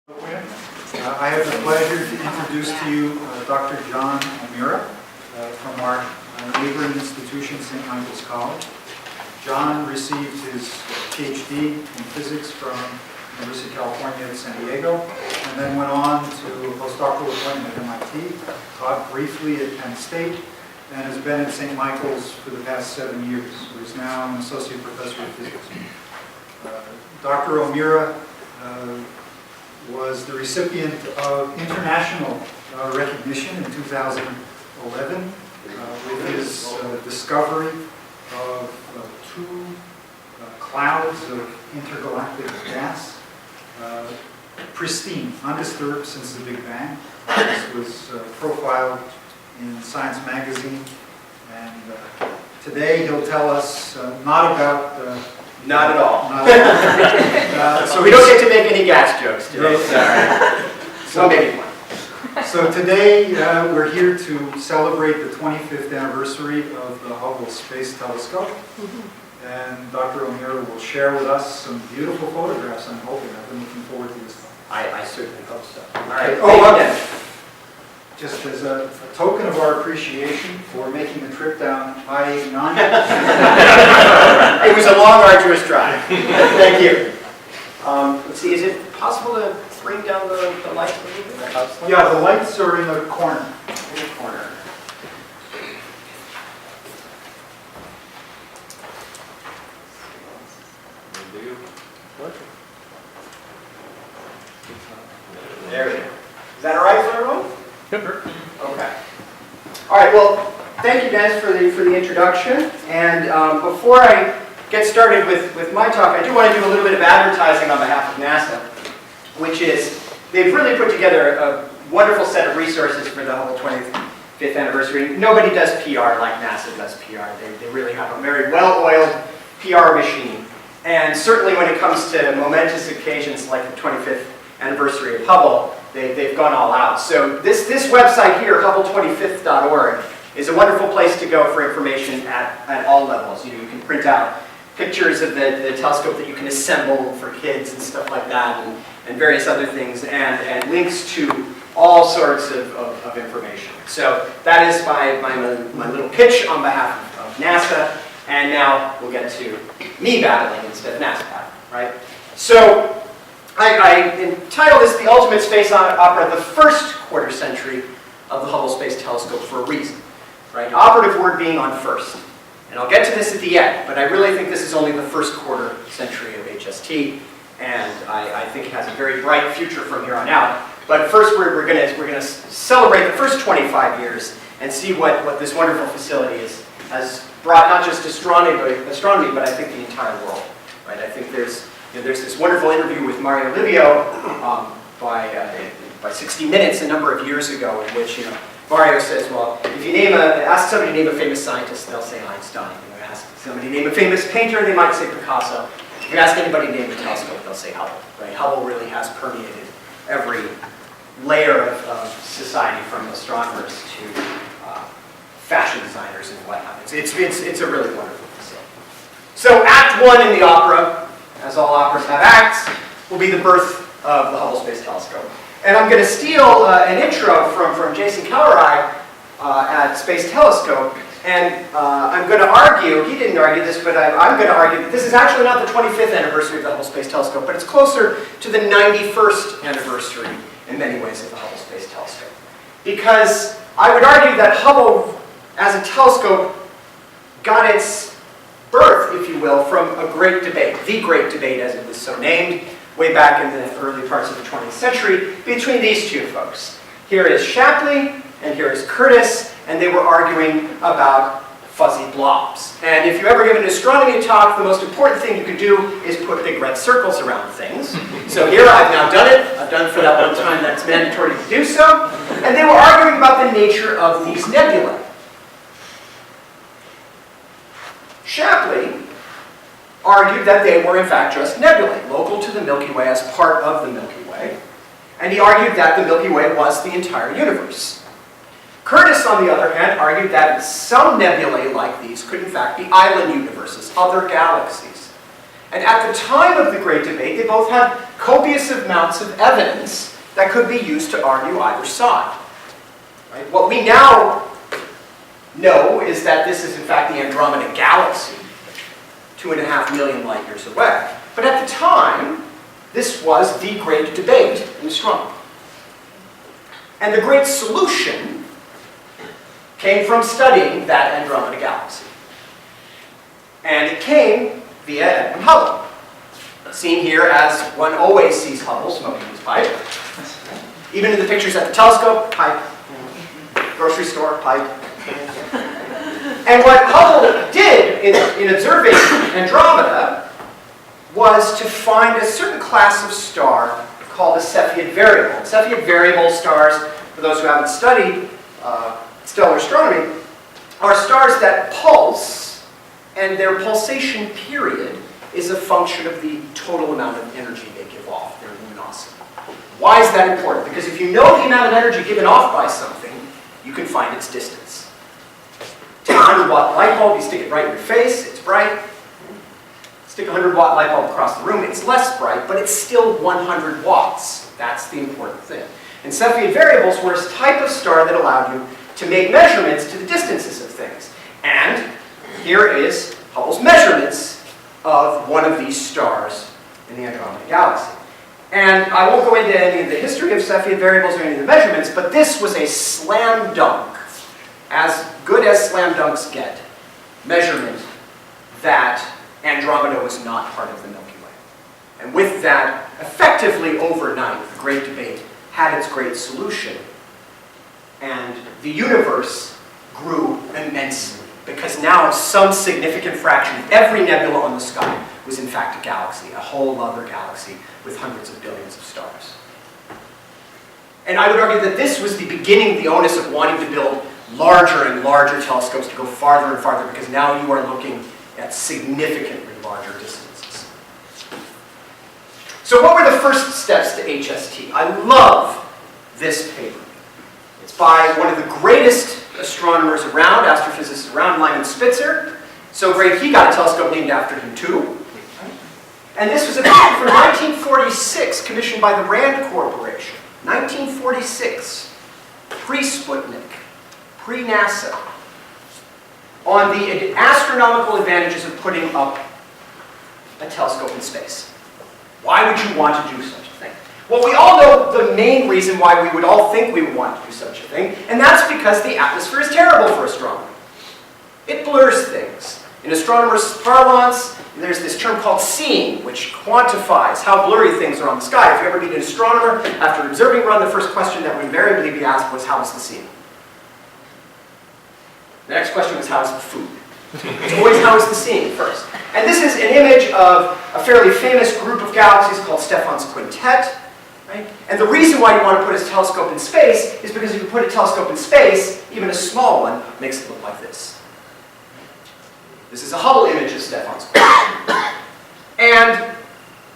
I have the pleasure to introduce to you Dr. John O'Meara from our neighboring institution, St. Michael's College. John received his PhD in physics from the University of California at San Diego, and then went on to a postdoctoral appointment at MIT, taught briefly at Penn State, and has been at St. Michael's for the past 7 years. He is now an associate professor of physics. Dr. O'Meara was the recipient of international recognition in 2011 with his discovery of two clouds of intergalactic gas, pristine, undisturbed since the Big Bang. This was profiled in Science magazine, and today he'll tell us not about not at all. Not at all. So we don't get to make any gas jokes today. Sorry. So maybe one. So today we're here to celebrate the 25th anniversary of the Hubble Space Telescope. And Dr. O'Meara will share with us some beautiful photographs, I'm hoping. I've been looking forward to this. I certainly hope so. All right. Just as a token of our appreciation for making the trip down I-9. It was a long, arduous drive. Thank you. Let's see, is it possible to bring down the lights a little bit? Yeah, the lights are in the corner. In the corner. There we go. Is that all right for everyone? Yep. Okay. All right. Well, thank you guys for the introduction. And before I get started with my talk, I do want to do a little bit of advertising on behalf of NASA, which is they've really put together a wonderful set of resources for the Hubble 25th anniversary. Nobody does PR like NASA does PR. They really have a very well-oiled PR machine. And certainly when it comes to momentous occasions like the 25th anniversary of Hubble, they've gone all out. So this website here, hubble25th.org, is a wonderful place to go for information at all levels. You can print out pictures of the telescope that you can assemble for kids and stuff like that, and various other things, and links to all sorts of information. So that is my little pitch on behalf of NASA, and now we'll get to me battling instead of NASA battling, right? So I entitled this The Ultimate Space Opera, the first quarter century of the Hubble Space Telescope for a reason, right? Operative word being on first. And I'll get to this at the end, but I really think this is only the first quarter century of HST, and I think it has a very bright future from here on out. But first we're gonna celebrate the first 25 years and see what this wonderful facility has brought not just astronomy, but I think the entire world, right? I think there's this wonderful interview with Mario Livio by 60 Minutes a number of years ago, in which Mario says, well, if you ask somebody to name a famous scientist, they'll say Einstein. You ask somebody to name a famous painter, they might say Picasso. If you ask anybody to name a telescope, they'll say Hubble. Right? Hubble really has permeated every layer of society, from astronomers to fashion designers and whatnot. It's a really wonderful facility. So Act 1 in the opera, as all operas have acts, will be the birth of the Hubble Space Telescope. And I'm going to steal an intro from Jason Kellerai at Space Telescope, and I'm going to argue, he didn't argue this, but I'm going to argue that this is actually not the 25th anniversary of the Hubble Space Telescope, but it's closer to the 91st anniversary in many ways of the Hubble Space Telescope. Because I would argue that Hubble, as a telescope, got its birth, if you will, from a great debate, the great debate as it was so named, way back in the early parts of the 20th century, between these two folks. Here is Shapley, and here is Curtis, and they were arguing about fuzzy blobs. And if you ever give an astronomy talk, the most important thing you can do is put big red circles around things. So here I've now done it. I've done it for that one time that's mandatory to do so. And they were arguing about the nature of these nebulae. Shapley argued that they were in fact just nebulae, local to the Milky Way as part of the Milky Way. And he argued that the Milky Way was the entire universe. Curtis, on the other hand, argued that some nebulae like these could in fact be island universes, other galaxies. And at the time of the Great Debate, they both had copious amounts of evidence that could be used to argue either side. Right? What we now know is that this is in fact the Andromeda Galaxy, 2.5 million light years away. But at the time, this was the great debate in astronomy. And the great solution came from studying that Andromeda Galaxy. And it came via Edwin Hubble, seen here as one always sees Hubble smoking his pipe. Even in the pictures at the telescope, pipe. Grocery store, pipe. And what Hubble did in observing Andromeda was to find a certain class of star called a Cepheid variable. Cepheid variable stars, for those who haven't studied stellar astronomy, are stars that pulse, and their pulsation period is a function of the total amount of energy they give off, their luminosity. Why is that important? Because if you know the amount of energy given off by something, you can find its distance. Take a 100-watt light bulb, you stick it right in your face, it's bright. Stick a 100-watt light bulb across the room, it's less bright, but it's still 100 watts. That's the important thing. And Cepheid variables were a type of star that allowed you to make measurements to the distances of things. And here is Hubble's measurements of one of these stars in the Andromeda Galaxy. And I won't go into any of the history of Cepheid variables or any of the measurements, but this was a slam dunk, as good as slam dunks get, measurement that Andromeda was not part of the Milky Way. And with that, effectively overnight, the Great Debate had its great solution. And the universe grew immensely, because now some significant fraction of every nebula on the sky was in fact a galaxy, a whole other galaxy with hundreds of billions of stars. And I would argue that this was the beginning, the onus of wanting to build larger and larger telescopes to go farther and farther, because now you are looking at significantly larger distances. So what were the first steps to HST? I love this paper. It's by one of the greatest astronomers around, astrophysicists around, Lyman Spitzer. So great, he got a telescope named after him too. And this was a paper from 1946, commissioned by the Rand Corporation. 1946, pre-Sputnik, pre-NASA, on the astronomical advantages of putting up a telescope in space. Why would you want to do such a thing? Well, we all know the main reason why we would all think we would want to do such a thing, and that's because the atmosphere is terrible for astronomy. It blurs things. In astronomers' parlance, there's this term called seeing, which quantifies how blurry things are on the sky. If you ever meet an astronomer, after an observing run, the first question that would invariably be asked was, how is the seeing? The next question was, how is the food? It's always, how is the seeing first? And this is an image of a fairly famous group of galaxies called Stephan's Quintet. Right? And the reason why you want to put a telescope in space is because if you put a telescope in space, even a small one, makes it look like this. This is a Hubble image of Stephan's Quintet. And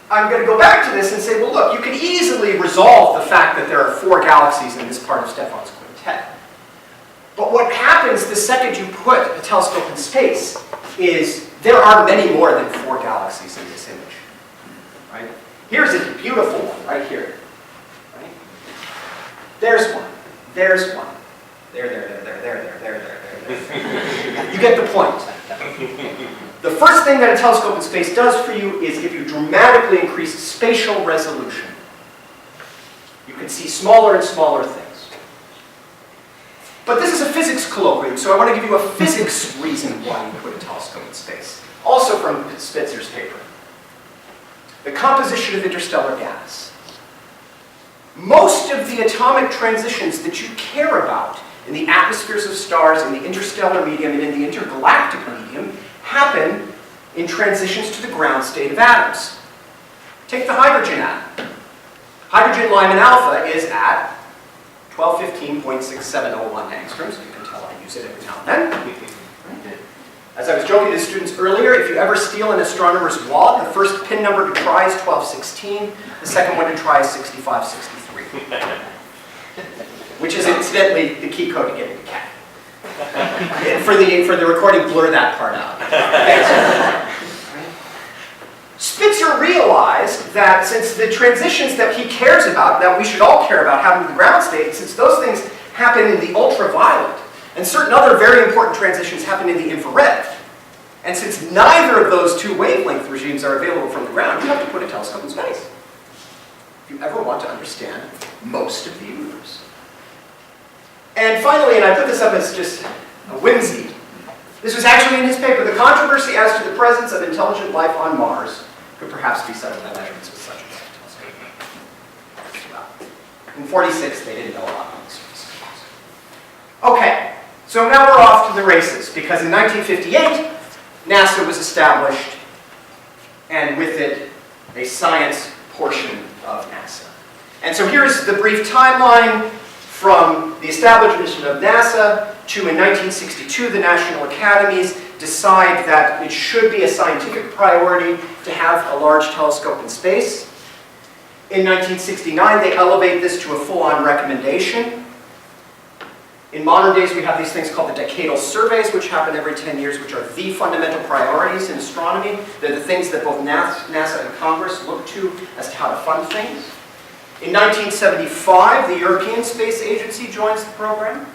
I'm going to go back to this and say, well, look, you can easily resolve the fact that there are 4 galaxies in this part of Stephan's Quintet. But what happens the second you put a telescope in space is there are many more than 4 galaxies in this image. Right? Here's a beautiful one right here. Right? There's one. There's one. There. You get the point. The first thing that a telescope in space does for you is give you dramatically increased spatial resolution. You can see smaller and smaller things. But this is a physics colloquium, so I want to give you a physics reason why you put a telescope in space. Also from Spitzer's paper. The composition of interstellar gas. Most of the atomic transitions that you care about in the atmospheres of stars, in the interstellar medium, and in the intergalactic medium happen in transitions to the ground state of atoms. Take the hydrogen atom. Hydrogen Lyman alpha is at 1215.6701 angstroms. You can tell I use it every now and then. As I was joking to students earlier, if you ever steal an astronomer's wallet, the first pin number to try is 1216. The second one to try is 6563. Which is incidentally the key code to getting the cat. For the recording, blur that part out. Spitzer realized that since the transitions that he cares about, that we should all care about, happen in the ground state, since those things happen in the ultraviolet, and certain other very important transitions happen in the infrared, and since neither of those two wavelength regimes are available from the ground, you have to put a telescope in space if you ever want to understand most of the universe. And finally, and I put this up as just a whimsy, this was actually in his paper, the controversy as to the presence of intelligent life on Mars could perhaps be settled by measurements with such a telescope. In 46, they didn't know a lot about this. Okay, so now we're off to the races, because in 1958, NASA was established, and with it, a science portion of NASA. And so here's the brief timeline from the establishment of NASA to, in 1962, the National Academies decide that it should be a scientific priority to have a large telescope in space. In 1969, they elevate this to a full-on recommendation. In modern days, we have these things called the decadal surveys, which happen every 10 years, which are the fundamental priorities in astronomy. They're the things that both NASA and Congress look to as to how to fund things. In 1975, the European Space Agency joins the program.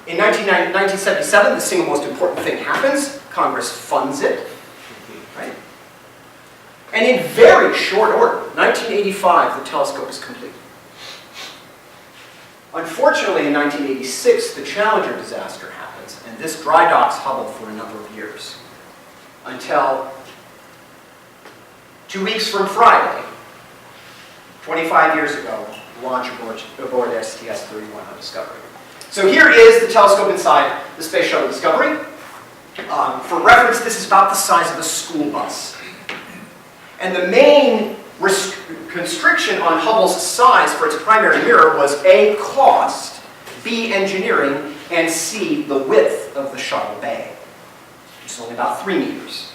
In 1977, the single most important thing happens. Congress funds it. Right? And in very short order, 1985, the telescope is complete. Unfortunately, in 1986, the Challenger disaster happens, and this dry docks Hubble for a number of years. Until 2 weeks from Friday, 25 years ago, launch aboard STS-31 on Discovery. So here is the telescope inside the Space Shuttle Discovery. For reference, this is about the size of a school bus. And the main constriction on Hubble's size for its primary mirror was A, cost, B, engineering, and C, the width of the shuttle bay. It's only about 3 meters.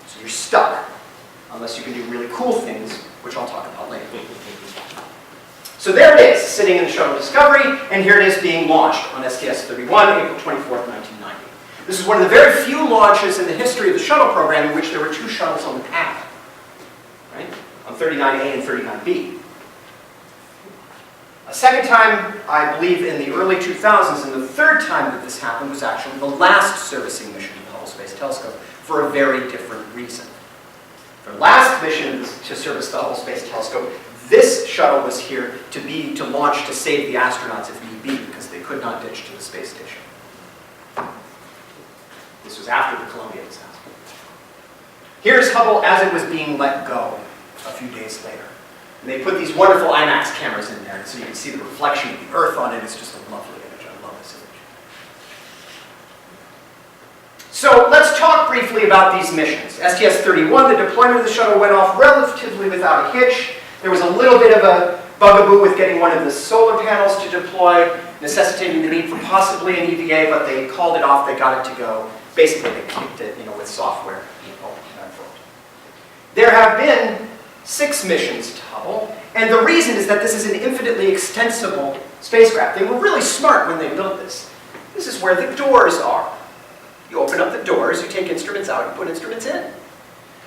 So you're stuck, unless you can do really cool things, which I'll talk about later. So there it is, sitting in the Shuttle Discovery, and here it is being launched on STS-31, April 24th, 1990. This is one of the very few launches in the history of the shuttle program in which there were 2 shuttles on the path, right? On 39A and 39B. A second time, I believe, in the early 2000s, and the third time that this happened was actually the last servicing mission of the Hubble Space Telescope for a very different reason. The last mission to service the Hubble Space Telescope, this shuttle was here to launch to save the astronauts if need be, because they could not ditch to the space station. This was after the Columbia disaster. Here's Hubble as it was being let go a few days later. And they put these wonderful IMAX cameras in there, so you can see the reflection of the Earth on it. It's just a lovely image. I love this image. So let's talk briefly about these missions. STS-31, the deployment of the shuttle went off relatively without a hitch. There was a little bit of a bugaboo with getting one of the solar panels to deploy, necessitating the need for possibly an EVA, but they called it off, they got it to go. Basically, they kicked it, with software. There have been 6 missions to Hubble, and the reason is that this is an infinitely extensible spacecraft. They were really smart when they built this. This is where the doors are. You open up the doors, you take instruments out, you put instruments in.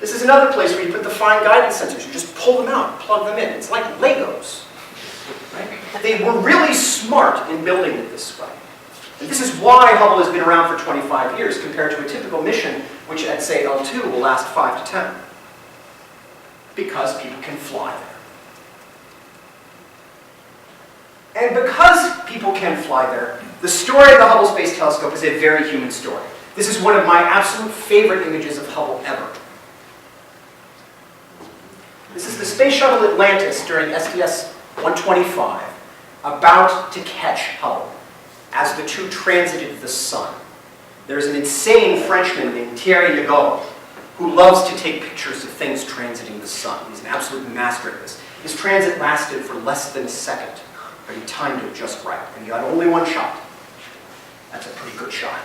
This is another place where you put the fine guidance sensors. You just pull them out, plug them in. It's like Legos. Right? They were really smart in building it this way. And this is why Hubble has been around for 25 years compared to a typical mission, which at, say, L2 will last 5 to 10. Because people can fly there. And because people can fly there, the story of the Hubble Space Telescope is a very human story. This is one of my absolute favorite images of Hubble ever. This is the Space Shuttle Atlantis during STS-125, about to catch Hubble as the 2 transited the sun. There's an insane Frenchman named Thierry Legault who loves to take pictures of things transiting the sun. He's an absolute master at this. His transit lasted for less than a second, but he timed it just right, and he got only 1 shot. That's a pretty good shot.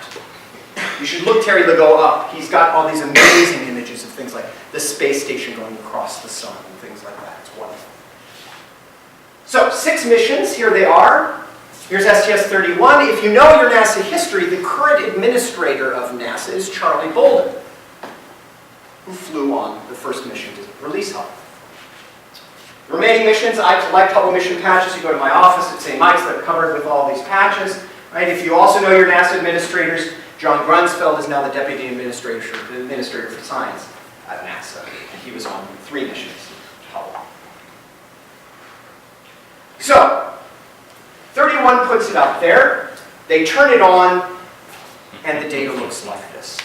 You should look Thierry Legault up. He's got all these amazing images of things like the space station going across the sun and things like that. It's wonderful. So 6 missions, here they are. Here's STS-31. If you know your NASA history, the current administrator of NASA is Charlie Bolden, who flew on the first mission to release Hubble. The remaining missions, I collect Hubble mission patches. You go to my office at St. Mike's, they're covered with all these patches. Right? If you also know your NASA administrators, John Grunsfeld is now the Deputy Administrator for Science at NASA. And he was on 3 missions to Hubble. So, 31 puts it up there. They turn it on, and the data looks like this.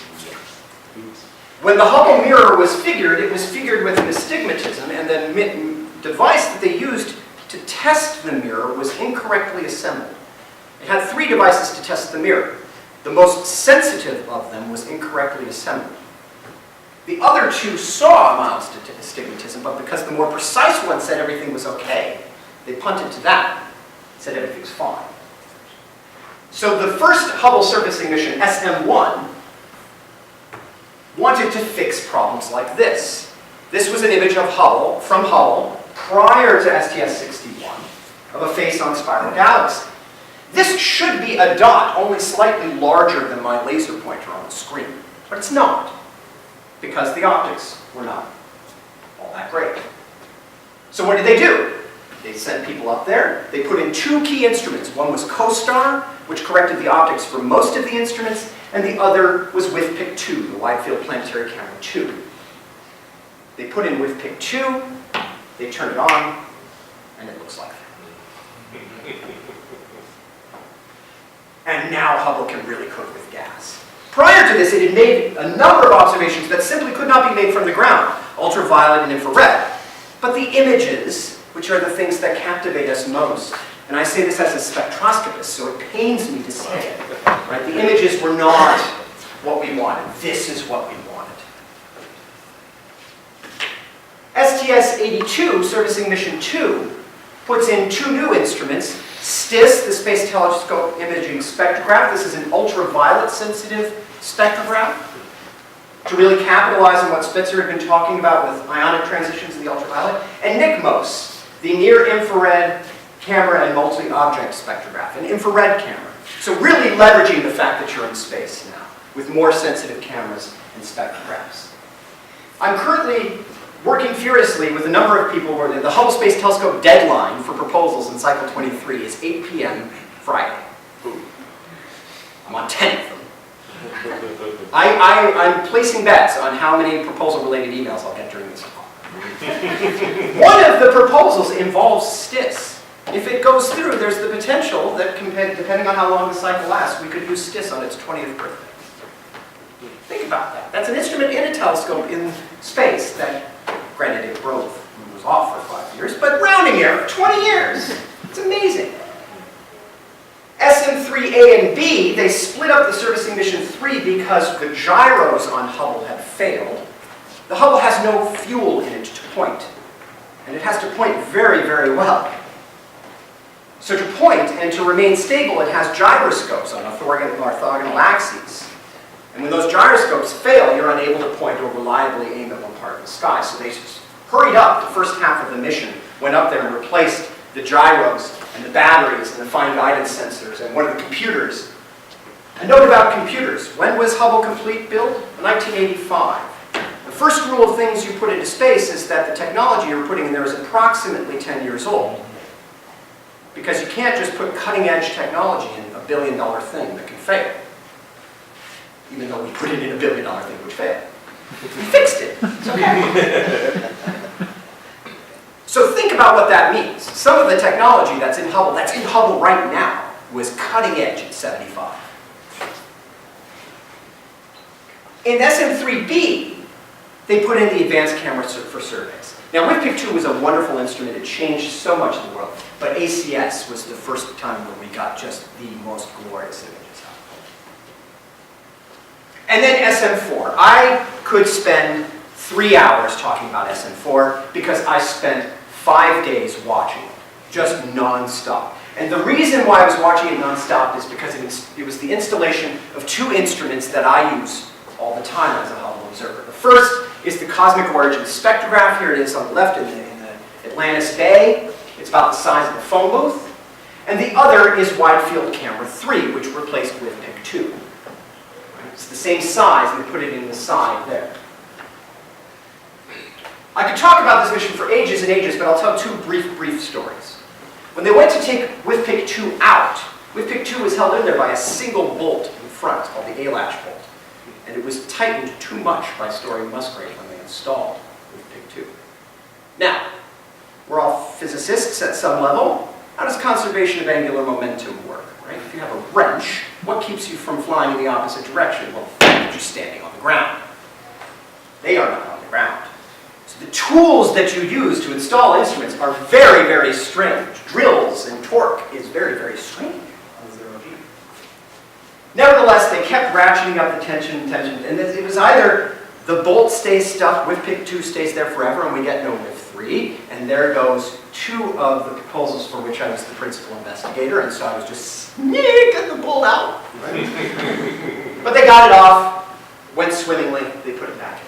When the Hubble mirror was figured, it was figured with an astigmatism, and the device that they used to test the mirror was incorrectly assembled. It had 3 devices to test the mirror. The most sensitive of them was incorrectly assembled. The other 2 saw a mild astigmatism, but because the more precise one said everything was okay, they punted to that, said everything's fine. So the first Hubble surfacing mission, SM-1, wanted to fix problems like this. This was an image of Hubble, from Hubble, prior to STS-61, of a face-on spiral galaxy. This should be a dot, only slightly larger than my laser pointer on the screen. But it's not, because the optics were not all that great. So what did they do? They sent people up there. They put in 2 key instruments. One was COSTAR, which corrected the optics for most of the instruments, and the other was WIFPIC 2, the Wide Field Planetary Camera 2. They put in WIFPIC 2, they turn it on, and it looks like that. And now Hubble can really cook with gas. Prior to this, it had made a number of observations that simply could not be made from the ground, ultraviolet and infrared. But the images, which are the things that captivate us most, and I say this as a spectroscopist, so it pains me to say it, right? The images were not what we wanted. This is what we wanted. STS-82, Servicing Mission 2, puts in 2 new instruments. STIS, the Space Telescope Imaging Spectrograph. This is an ultraviolet sensitive spectrograph to really capitalize on what Spitzer had been talking about with ionic transitions in the ultraviolet. And NICMOS, the near-infrared camera and multi-object spectrograph, an infrared camera. So really leveraging the fact that you're in space now with more sensitive cameras and spectrographs. I'm currently working furiously with a number of people where the Hubble Space Telescope deadline for proposals in cycle 23 is 8 p.m. Friday. I'm on 10 of them. I'm placing bets on how many proposal-related emails I'll get during this call. One of the proposals involves STIS. If it goes through, there's the potential that, depending on how long the cycle lasts, we could use STIS on its 20th birthday. Think about that. That's an instrument in a telescope in space that, granted, it broke and was off for 5 years, but rounding error, 20 years. It's amazing. SM-3A and B, they split up the Servicing Mission 3 because the gyros on Hubble had failed. The Hubble has no fuel in it to point, and it has to point very, very well. So to point and to remain stable, it has gyroscopes on orthogonal axes. And when those gyroscopes fail, you're unable to point or reliably aim at one part of the sky. So they just hurried up the first half of the mission, went up there and replaced the gyros and the batteries and the fine guidance sensors and one of the computers. A note about computers. When was Hubble complete build? 1985. The first rule of things you put into space is that the technology you're putting in there is approximately 10 years old. Because you can't just put cutting-edge technology in a billion-dollar thing that can fail. Even though we put it in a billion-dollar thing which failed. We fixed it. It's okay. So think about what that means. Some of the technology that's in Hubble right now, was cutting edge at 75. In SM-3B, they put in the advanced camera for surveys. Now, WIFPIC 2 was a wonderful instrument. It changed so much in the world. But ACS was the first time where we got just the most glorious images out. And then SM4. I could spend 3 hours talking about SM4 because I spent 5 days watching it, just non-stop. And the reason why I was watching it non-stop is because it was the installation of 2 instruments that I use all the time as a Hubble observer. The first is the Cosmic Origins Spectrograph. Here it is on the left in the Atlantis Bay. It's about the size of a phone booth. And the other is Wide Field Camera 3, which replaced WIFPIC 2. It's the same size, and they put it in the side there. I could talk about this mission for ages and ages, but I'll tell two brief stories. When they went to take WIFPIC 2 out, WIFPIC 2 was held in there by a single bolt in front called the A-latch bolt. And it was tightened too much by storing Musgrave when they installed WIFPIC 2. Now, we're all physicists at some level. How does conservation of angular momentum work, right? If you have a wrench, what keeps you from flying in the opposite direction? Well, you're standing on the ground. They are not on the ground. So the tools that you use to install instruments are very, very strange. Drills and torque is very, very strange on 0G. Nevertheless, they kept ratcheting up the tension, and it was either the bolt stays stuck, WIFPIC 2 stays there forever, and we get no WIF 3, and there goes 2 of the proposals for which I was the principal investigator, and so I was just sneaking the bolt out. Right? But they got it off, went swimmingly, they put it back in.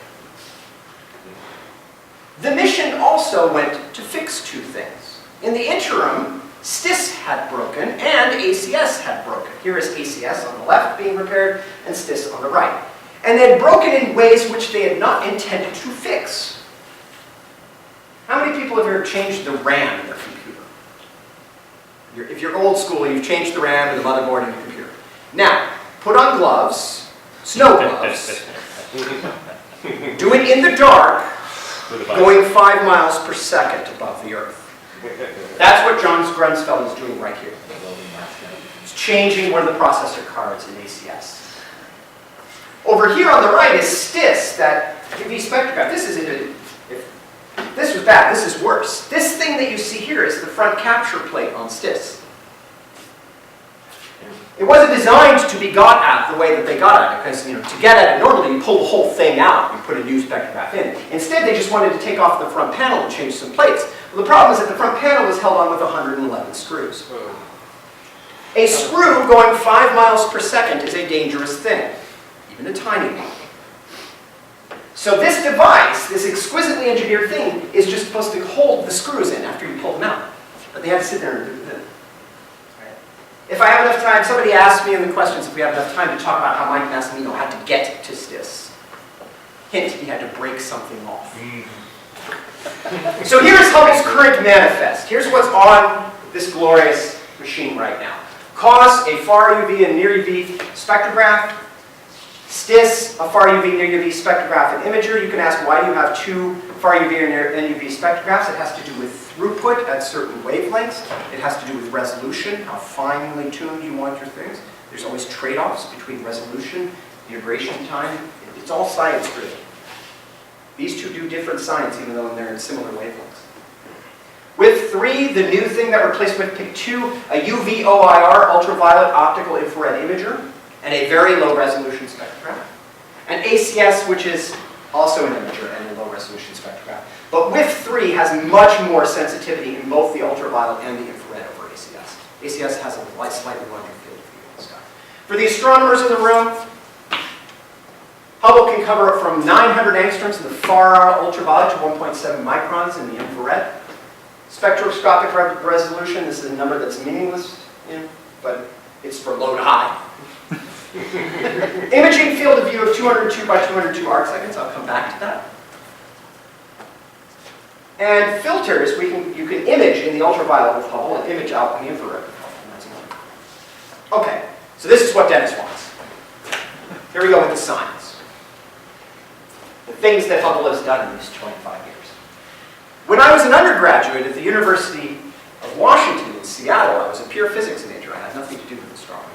The mission also went to fix 2 things. In the interim, STIS had broken and ACS had broken. Here is ACS on the left being repaired and STIS on the right. And they'd broken in ways which they had not intended to fix. How many people have ever changed the RAM in their computer? If you're old school, you've changed the RAM or the motherboard in your computer. Now, put on gloves, snow gloves, do it in the dark, going 5 miles per second above the Earth. That's what John Grunsfeld is doing right here. It's changing one of the processor cards in ACS. Over here on the right is STIS, that UV spectrograph. This is if this was bad, this is worse. This thing that you see here is the front capture plate on STIS. It wasn't designed to be got at the way that they got at it, because to get at it normally you pull the whole thing out and put a new spectrograph in. Instead they just wanted to take off the front panel and change some plates. Well, the problem is that the front panel was held on with 111 screws. A screw going 5 miles per second is a dangerous thing, even a tiny one. So this device, this exquisitely engineered thing, is just supposed to hold the screws in after you pull them out. But they had to sit there and do this. If I have enough time, somebody asked me in the questions if we have enough time to talk about how Mike Massimino had to get to STIS. Hint, he had to break something off. So here's Hubble's current manifest. Here's what's on this glorious machine right now. COS, a far UV and near UV spectrograph. STIS, a far UV, near UV spectrograph and imager. You can ask, why do you have 2 far UV and near UV spectrographs? It has to do with throughput at certain wavelengths. It has to do with resolution, how finely tuned you want your things. There's always trade-offs between resolution, integration time. It's all science driven. These 2 do different science even though they're in similar wavelengths. With 3, the new thing that replaced WIFPIC 2, a UV OIR, ultraviolet optical infrared imager, and a very low resolution spectrograph. And ACS, which is also an imager and a low resolution spectrograph. But WIF 3 has much more sensitivity in both the ultraviolet and the infrared over ACS. ACS has a slightly larger field of view in the sky. For the astronomers in the room, Hubble can cover from 900 angstroms in the far ultraviolet to 1.7 microns in the infrared. Spectroscopic resolution, this is a number that's meaningless, but it's for low to high. Imaging field of view of 202 by 202 arc seconds, I'll come back to that. And filters, you can image in the ultraviolet with Hubble and image out in the infrared with Hubble. Okay, so this is what Dennis wants. Here we go with the science. The things that Hubble has done in these 25 years. When I was an undergraduate at the University of Washington in Seattle, I was a pure physics major. I had nothing to do with astronomy.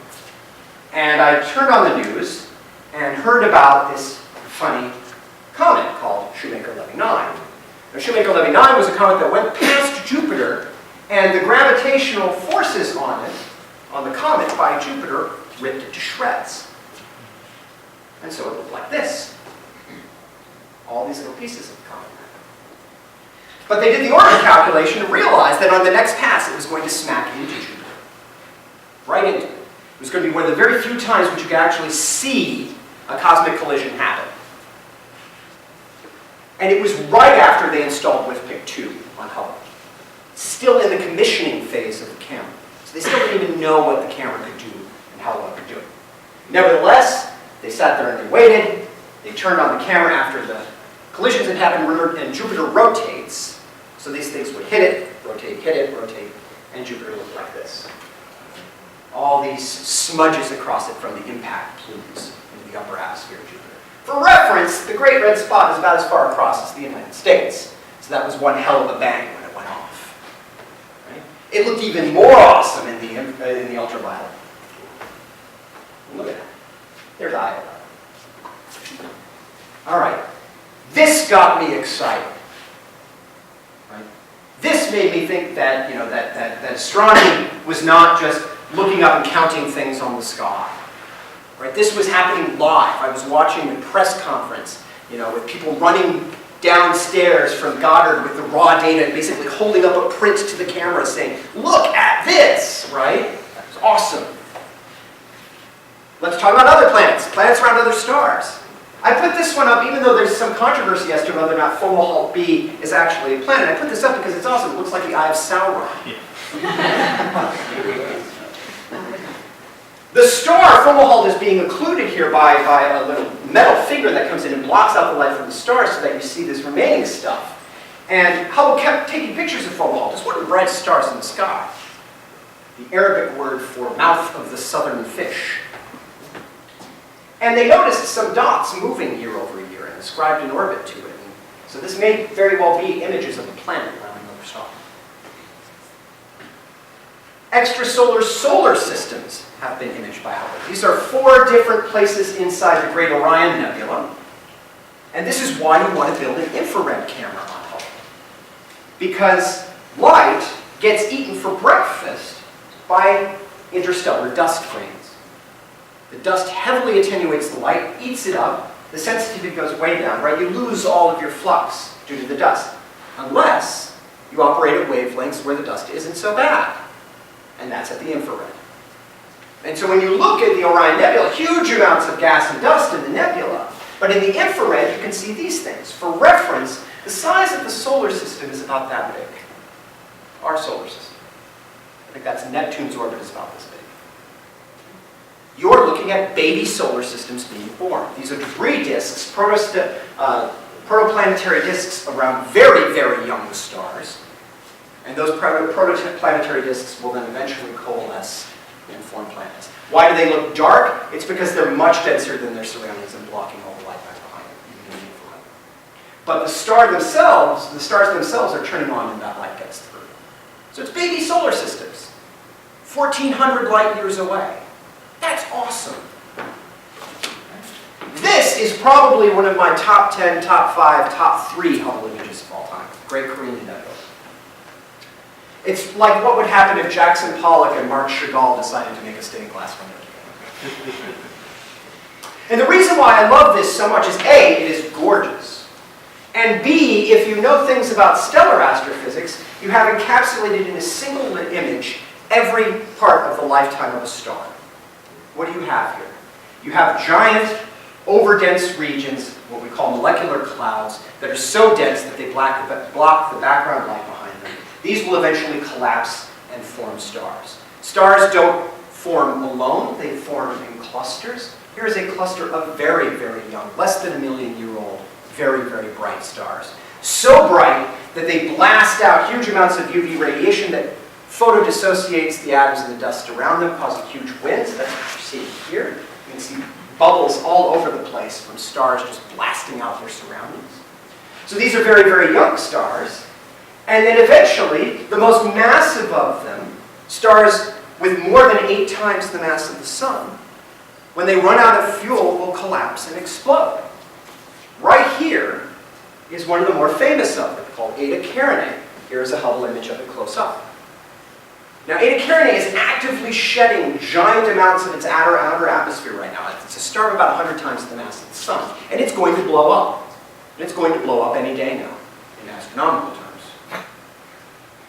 And I turned on the news and heard about this funny comet called SHOEMAKER-LEVY 9. Now, SHOEMAKER-LEVY 9 was a comet that went past Jupiter, and the gravitational forces on it, on the comet by Jupiter, ripped it to shreds. And so it looked like this. All these little pieces of the comet. But they did the orbit calculation and realized that on the next pass it was going to smack into Jupiter. Right into it. It was going to be one of the very few times which you could actually see a cosmic collision happen. And it was right after they installed WIFPIC 2 on Hubble. Still in the commissioning phase of the camera. So they still didn't even know what the camera could do and how well it could do it. Nevertheless, they sat there and they waited. They turned on the camera after the Collisions that happen and Jupiter rotates. So these things would hit it, rotate, and Jupiter looked like this. All these smudges across it from the impact plumes in the upper atmosphere of Jupiter. For reference, the Great Red Spot is about as far across as the United States. So that was one hell of a bang when it went off. Right? It looked even more awesome in the ultraviolet. Look at that. There's Iowa. All right. This got me excited. Right? This made me think that, that astronomy was not just looking up and counting things on the sky. Right? This was happening live. I was watching the press conference, with people running downstairs from Goddard with the raw data and basically holding up a print to the camera saying, look at this, right? That's awesome. Let's talk about other planets around other stars. I put this one up, even though there's some controversy as to whether or not Fomalhaut B is actually a planet. I put this up because it's awesome. It looks like the Eye of Sauron. The star, Fomalhaut, is being occluded here by a little metal figure that comes in and blocks out the light from the stars so that you see this remaining stuff. And Hubble kept taking pictures of Fomalhaut. It's one of the brightest stars in the sky. The Arabic word for mouth of the southern fish. And they noticed some dots moving year over year and ascribed an orbit to it. And so this may very well be images of a planet around another star. Extrasolar solar systems have been imaged by Hubble. These are 4 different places inside the Great Orion Nebula. And this is why you want to build an infrared camera on Hubble. Because light gets eaten for breakfast by interstellar dust grains. The dust heavily attenuates the light, eats it up, the sensitivity goes way down, right? You lose all of your flux due to the dust, unless you operate at wavelengths where the dust isn't so bad. And that's at the infrared. And so when you look at the Orion Nebula, huge amounts of gas and dust in the nebula, but in the infrared you can see these things. For reference, the size of the solar system is about that big. Our solar system. I think that's Neptune's orbit is about this big. You're looking at baby solar systems being born. These are debris disks, protoplanetary disks around very, very young stars. And those protoplanetary disks will then eventually coalesce and form planets. Why do they look dark? It's because they're much denser than their surroundings and blocking all the light back behind them. But the stars themselves are turning on and that light gets through. So it's baby solar systems, 1,400 light years away. That's awesome. This is probably one of my top 10, top 5, top 3 Hubble images of all time. Great CARINA nebula. It's like what would happen if Jackson Pollock and Marc Chagall decided to make a stained glass window. And the reason why I love this so much is A, it is gorgeous. And B, if you know things about stellar astrophysics, you have encapsulated in a single image every part of the lifetime of a star. What do you have here? You have giant, overdense regions, what we call molecular clouds, that are so dense that they block the background light behind them. These will eventually collapse and form stars. Stars don't form alone, they form in clusters. Here is a cluster of very, very young, less than 1 million-year-old, very, very bright stars. So bright that they blast out huge amounts of UV radiation that photodissociates the atoms and the dust around them, causing huge winds. That's what you see here. You can see bubbles all over the place from stars just blasting out their surroundings. So these are very, very young stars. And then eventually, the most massive of them, stars with more than 8 times the mass of the sun, when they run out of fuel, will collapse and explode. Right here is one of the more famous of them, called Eta Carinae. Here is a Hubble image of it close up. Now, Eta Carinae is actively shedding giant amounts of its outer atmosphere right now. It's a star of about 100 times the mass of the sun, and it's going to blow up. And it's going to blow up any day now, in astronomical terms.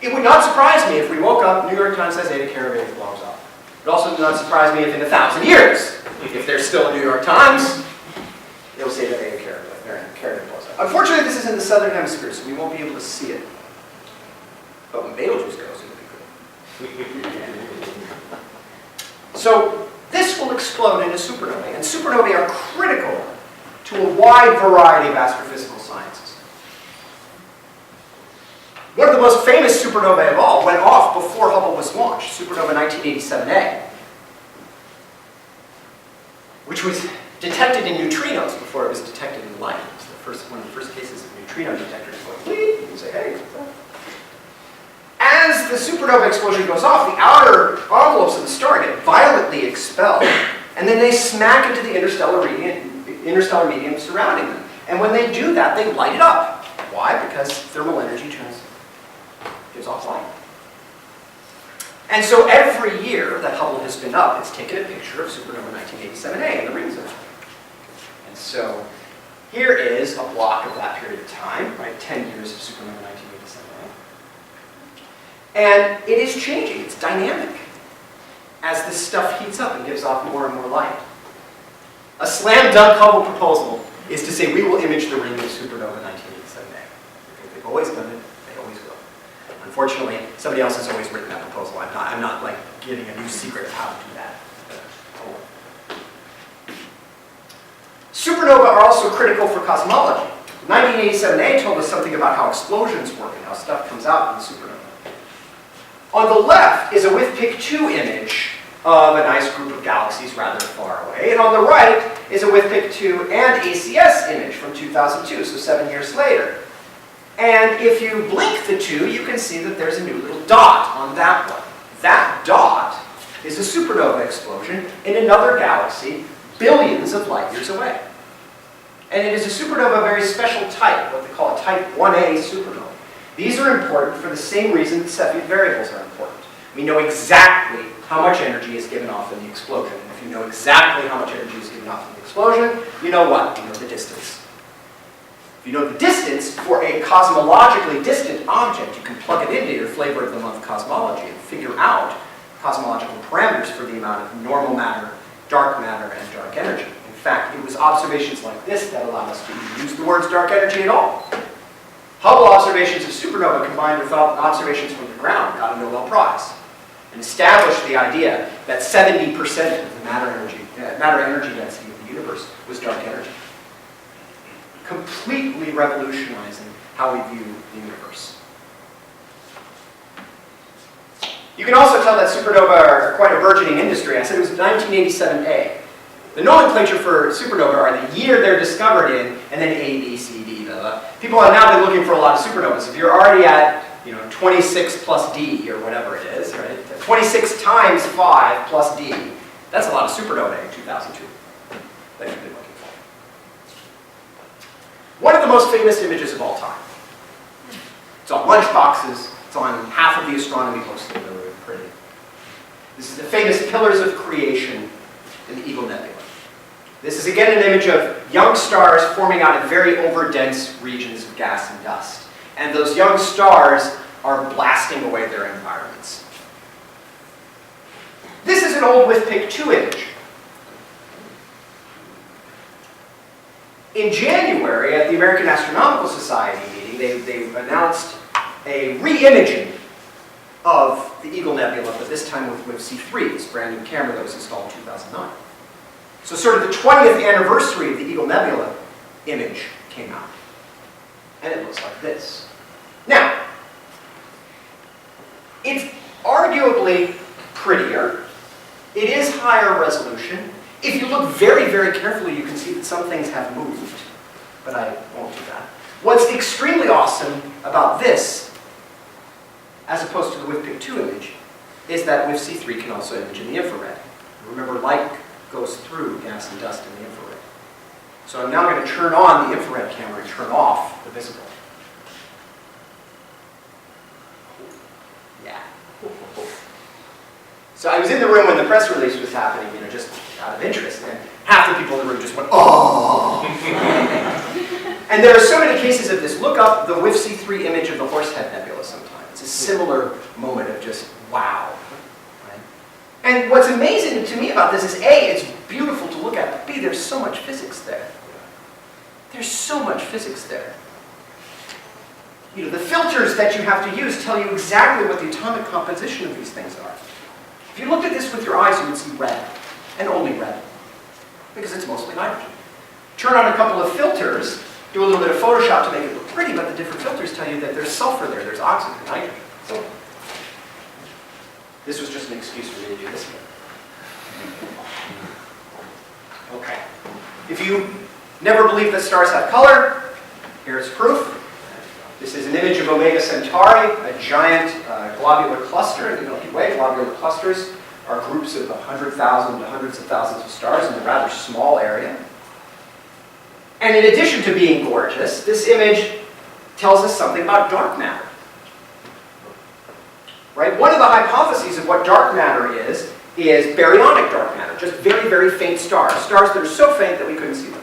It would not surprise me if we woke up, New York Times says Eta Carinae blows up. It also would not surprise me if in 1,000 years, if there's still a New York Times, they'll say that Eta Carinae blows up. Unfortunately, this is in the southern hemisphere, so we won't be able to see it. But when Betelgeuse goes, it'll be good. So this will explode into supernovae, and supernovae are critical to a wide variety of astrophysical sciences. most famous supernovae of all went off before Hubble was launched, supernova 1987A, which was detected in neutrinos before it was detected in light. It was one of the first cases of neutrino detectors going, bleep, you can say, hey, what's that? As the supernova explosion goes off, the outer envelopes of the star get violently expelled, and then they smack into the interstellar medium surrounding them. And when they do that, they light it up. Why? Because thermal energy gives off light. And so every year that Hubble has been up, it's taken a picture of supernova 1987A and the rings of it. And so here is a block of that period of time, right? 10 years of supernova 1987A. And it is changing, it's dynamic, as this stuff heats up and gives off more and more light. A slam dunk Hubble proposal is to say we will image the ring of supernova 1987A. Because they've always done it, they always will. Unfortunately, somebody else has always written that proposal. I'm not like getting a new secret of how to do that. Supernova are also critical for cosmology. 1987A told us something about how explosions work and how stuff comes out in the supernova. On the left is a WIFPIC-2 image of a nice group of galaxies rather far away. And on the right is a WIFPIC-2 and ACS image from 2002, so 7 years later. And if you blink the two, you can see that there's a new little dot on that one. That dot is a supernova explosion in another galaxy billions of light years away. And it is a supernova of a very special type, what they call a type 1A supernova. These are important for the same reason that Cepheid variables are important. We know exactly how much energy is given off in the explosion. And if you know exactly how much energy is given off in the explosion, you know what? You know the distance. If you know the distance for a cosmologically distant object, you can plug it into your flavor of the month cosmology and figure out cosmological parameters for the amount of normal matter, dark matter, and dark energy. In fact, it was observations like this that allowed us to even use the words dark energy at all. Hubble observations of supernova combined with observations from the ground got a Nobel Prize and established the idea that 70% of the matter energy density of the universe was dark energy. Completely revolutionizing how we view the universe. You can also tell that supernova are quite a burgeoning industry. I said it was 1987A. The nomenclature for supernova are the year they're discovered in, and then A, B, C, D, blah, blah. People have now been looking for a lot of supernovas. If you're already at 26 plus D, or whatever it is, right? 26 times 5 plus D, that's a lot of supernovae in 2002 that you've been looking for. One of the most famous images of all time. It's on lunchboxes. It's on half of the astronomy books that are really pretty. This is the famous Pillars of Creation in the Eagle Nebula. This is again an image of young stars forming out of very overdense regions of gas and dust. And those young stars are blasting away their environments. This is an old WIFPIC-2 image. In January, at the American Astronomical Society meeting, they announced a re-imaging of the Eagle Nebula, but this time with C3, this brand new camera that was installed in 2009. So sort of the 20th anniversary of the Eagle Nebula image came out. And it looks like this. Now, it's arguably prettier. It is higher resolution. If you look very, very carefully, you can see that some things have moved, but I won't do that. What's extremely awesome about this, as opposed to the WIFPIC-2 image, is that with C3 can also image in the infrared. Remember, light goes through gas and dust in the infrared. So I'm now going to turn on the infrared camera and turn off the visible. Yeah. So I was in the room when the press release was happening, just out of interest, and half the people in the room just went, oh! And there are so many cases of this. Look up the WIF-C3 image of the Horsehead Nebula sometime. It's a similar moment of just, wow. Right? And what's amazing to me about this is, A, it's beautiful to look at, but B, there's so much physics there. There's so much physics there. The filters that you have to use tell you exactly what the atomic composition of these things are. If you looked at this with your eyes, you would see red, and only red, because it's mostly hydrogen. Turn on a couple of filters, do a little bit of Photoshop to make it look pretty, but the different filters tell you that there's sulfur there, there's oxygen, nitrogen. So this was just an excuse for me to do this again. Okay. If you never believed that stars have color, here's proof. This is an image of Omega Centauri, a giant globular cluster in the Milky Way. Globular clusters are groups of 100,000 to hundreds of thousands of stars in a rather small area. And in addition to being gorgeous, this image tells us something about dark matter. Right? One of the hypotheses of what dark matter is baryonic dark matter, just very, very faint stars. Stars that are so faint that we couldn't see them.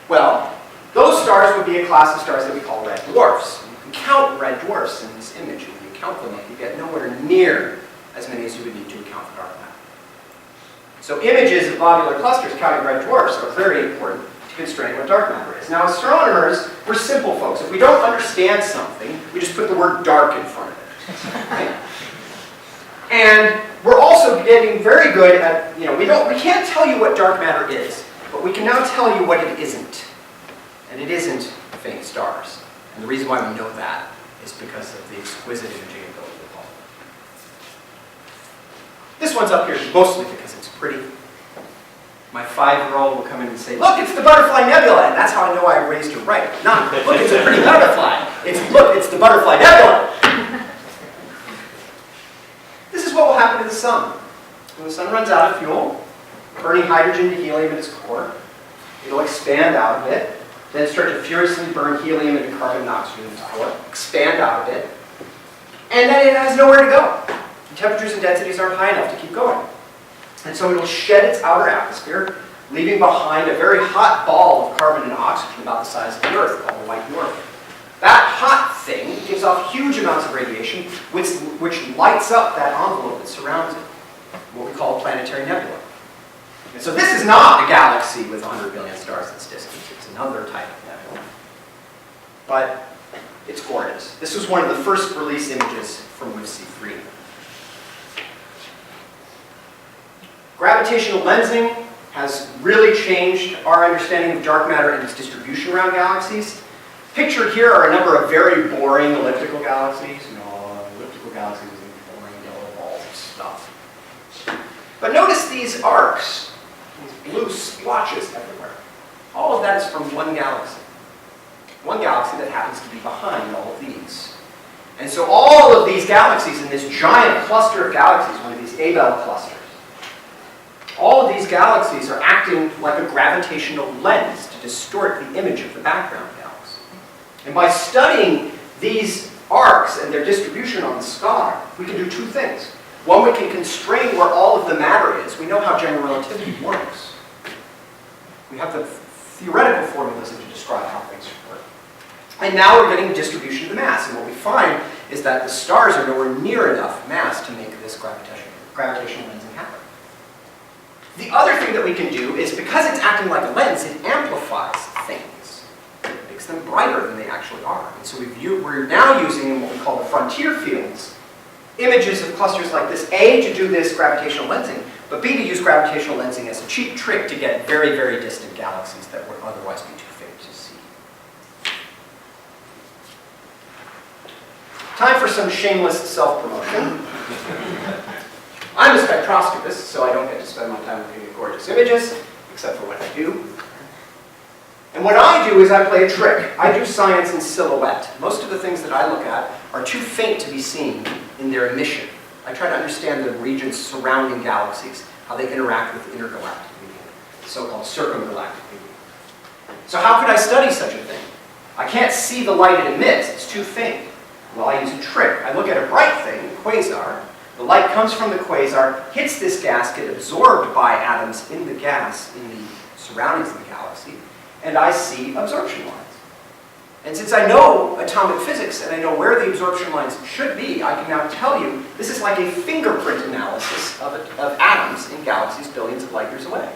Well, those stars would be a class of stars that we call red dwarfs. You can count red dwarfs in this image. And when you count them up, you get nowhere near as many as you would need to account for dark matter. So images of globular clusters counting red dwarfs are very important to constrain what dark matter is. Now, astronomers, we're simple folks. If we don't understand something, we just put the word dark in front of it. Right? And we're also getting very good at, we can't tell you what dark matter is, but we can now tell you what it isn't. And it isn't faint stars. And the reason why we know that is because of the exquisite imaging ability of Hubble. This one's up here mostly because it's pretty. My 5-year-old will come in and say, look, it's the butterfly nebula, and that's how I know I raised her right. Not, look, it's a pretty butterfly. Look, it's the butterfly nebula. This is what will happen to the sun. When the sun runs out of fuel, burning hydrogen to helium at its core, it'll expand out a bit, then start to furiously burn helium into carbon and oxygen at its core, expand out a bit, and then it has nowhere to go. The temperatures and densities aren't high enough to keep going. And so it'll shed its outer atmosphere, leaving behind a very hot ball of carbon and oxygen about the size of the Earth, called the white dwarf. That hot thing gives off huge amounts of radiation, which lights up that envelope that surrounds it, what we call a planetary nebula. And so this is not a galaxy with 100 billion stars in its distance. It's another type of nebula. But it's gorgeous. This was one of the first release images from WIFC-3. Gravitational lensing has really changed our understanding of dark matter and its distribution around galaxies. Pictured here are a number of very boring elliptical galaxies. Elliptical galaxies are boring yellow balls of stuff. But notice these arcs, these blue splotches everywhere. All of that is from one galaxy. One galaxy that happens to be behind all of these. And so all of these galaxies in this giant cluster of galaxies, one of these Abell clusters, all of these galaxies are acting like a gravitational lens to distort the image of the background galaxy. And by studying these arcs and their distribution on the sky, we can do two things. One, we can constrain where all of the matter is. We know how general relativity works. We have the theoretical formulas to describe how things work. And now we're getting distribution of the mass. And what we find is that the stars are nowhere near enough mass to make this gravitational lensing happen. The other thing that we can do is, because it's acting like a lens, it amplifies things. It makes them brighter than they actually are. And so we're now using, in what we call the frontier fields, images of clusters like this, A, to do this gravitational lensing, but B, to use gravitational lensing as a cheap trick to get very, very distant galaxies that would otherwise be too faint to see. Time for some shameless self-promotion. I'm a spectroscopist, so I don't get to spend my time looking at gorgeous images, except for when I do. And what I do is I play a trick. I do science in silhouette. Most of the things that I look at are too faint to be seen in their emission. I try to understand the regions surrounding galaxies, how they interact with intergalactic medium, so-called circumgalactic medium. So how could I study such a thing? I can't see the light it emits. It's too faint. Well, I use a trick. I look at a bright thing, a quasar. The light comes from the quasar, hits this gas, gets absorbed by atoms in the gas, in the surroundings of the galaxy, and I see absorption lines. And since I know atomic physics and I know where the absorption lines should be, I can now tell you this is like a fingerprint analysis of atoms in galaxies billions of light years away.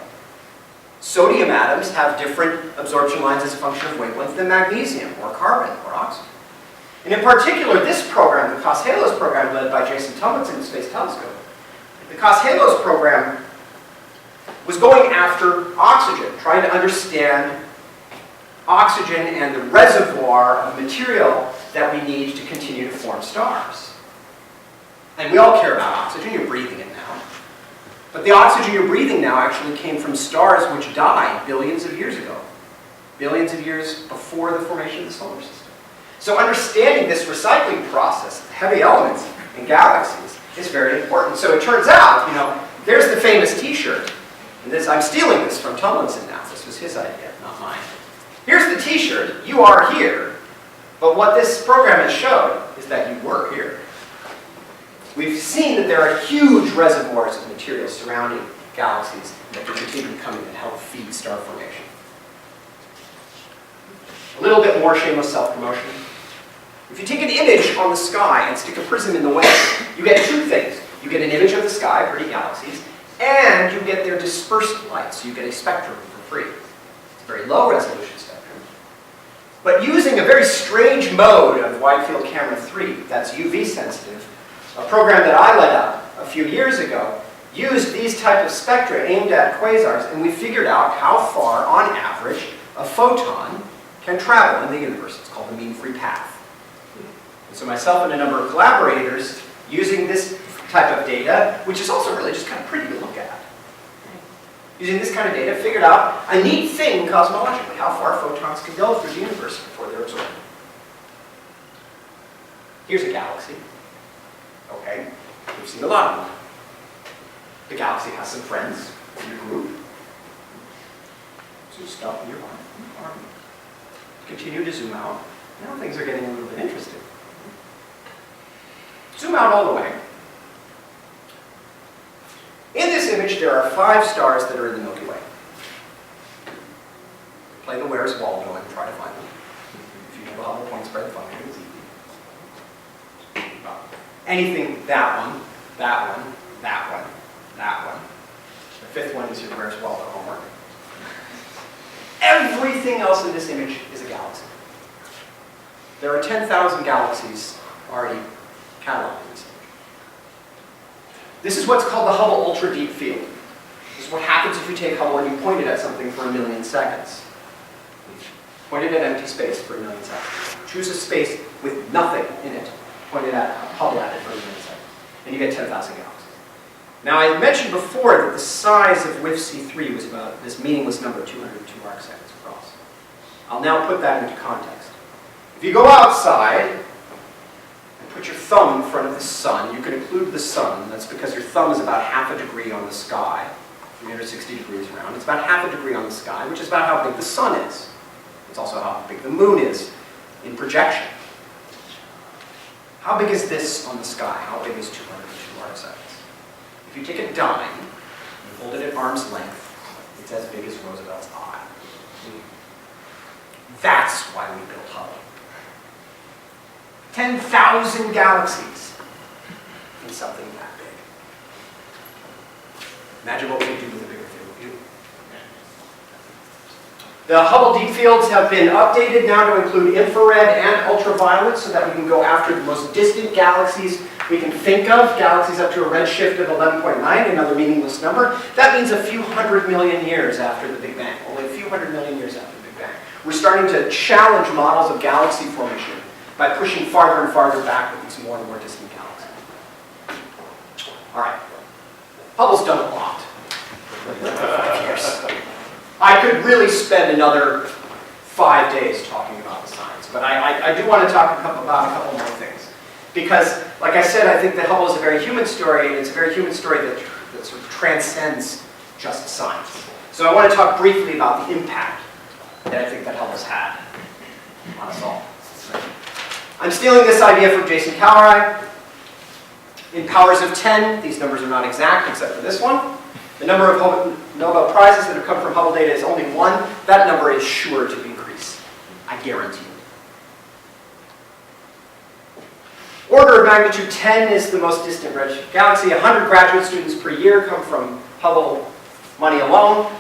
Sodium atoms have different absorption lines as a function of wavelength than magnesium or carbon or oxygen. And in particular, this program, the COS-HALOS program led by Jason Tomlinson in the Space Telescope, the COS-HALOS program was going after oxygen, trying to understand oxygen and the reservoir of material that we need to continue to form stars. And we all care about oxygen, you're breathing it now. But the oxygen you're breathing now actually came from stars which died billions of years ago. Billions of years before the formation of the solar system. So understanding this recycling process of heavy elements in galaxies is very important. So it turns out, there's the famous t-shirt. And I'm stealing this from Tomlinson now. This was his idea, not mine. Here's the t-shirt. You are here. But what this program has shown is that you were here. We've seen that there are huge reservoirs of material surrounding galaxies that can continue to come in and help feed star formation. A little bit more shameless self-promotion. If you take an image on the sky and stick a prism in the way, you get two things. You get an image of the sky, pretty galaxies, and you get their dispersed light, so you get a spectrum for free. It's a very low resolution spectrum. But using a very strange mode of wide field camera 3 that's UV sensitive, a program that I led up a few years ago used these type of spectra aimed at quasars, and we figured out how far, on average, a photon can travel in the universe. It's called the mean free path. And so myself and a number of collaborators, using this type of data, which is also really just kind of pretty to look at, using this kind of data, figured out a neat thing cosmologically, how far photons can go through the universe before they're absorbed. Here's a galaxy. Okay, we've seen a lot of them. The galaxy has some friends in your group. So you stop in your arm. Continue to zoom out. Now things are getting a little bit interesting. Zoom out all the way. In this image, there are 5 stars that are in the Milky Way. Play the Where's Waldo and try to find them. If you know the Hubble point spread function, it's easy. Anything, that one, that one, that one, that one. The 5th one is your Where's Waldo homework. Everything else in this image is a galaxy. There are 10,000 galaxies already cataloged in this image. This is what's called the Hubble Ultra Deep Field. This is what happens if you take Hubble and you point it at something for 1,000,000 seconds. Point it at empty space for 1,000,000 seconds. Choose a space with nothing in it. Point it at Hubble at it for 1,000,000 seconds. And you get 10,000 galaxies. Now I mentioned before that the size of WIF C3 was about this meaningless number, 202 arc seconds across. I'll now put that into context. If you go outside and put your thumb in front of the sun, you can include the sun. That's because your thumb is about half a degree on the sky, 360 degrees around. It's about half a degree on the sky, which is about how big the sun is. It's also how big the moon is in projection. How big is this on the sky? How big is 202 arc seconds? If you take a dime and hold it at arm's length, it's as big as Roosevelt's eye. That's why we built Hubble. 10,000 galaxies in something that big. Imagine what we could do with a bigger field of view. The Hubble deep fields have been updated now to include infrared and ultraviolet so that we can go after the most distant galaxies we can think of, galaxies up to a redshift of 11.9, another meaningless number. That means a few 100 million years after the Big Bang, only a few 100 million years after the Big Bang. We're starting to challenge models of galaxy formation by pushing farther and farther back with these more and more distant galaxies. All right, Hubble's done a lot. 5 years. I could really spend another 5 days talking about the science, but I do want to talk about a couple more things. Because, like I said, I think that Hubble is a very human story, and it's a very human story that sort of transcends just science. So I want to talk briefly about the impact that I think that Hubble's had on us all. I'm stealing this idea from Jason Cowray. In powers of 10, these numbers are not exact except for this one. The number of Nobel Prizes that have come from Hubble data is only 1. That number is sure to increase. I guarantee it. Order of magnitude 10 is the most distant redshift galaxy. 100 graduate students per year come from Hubble money alone.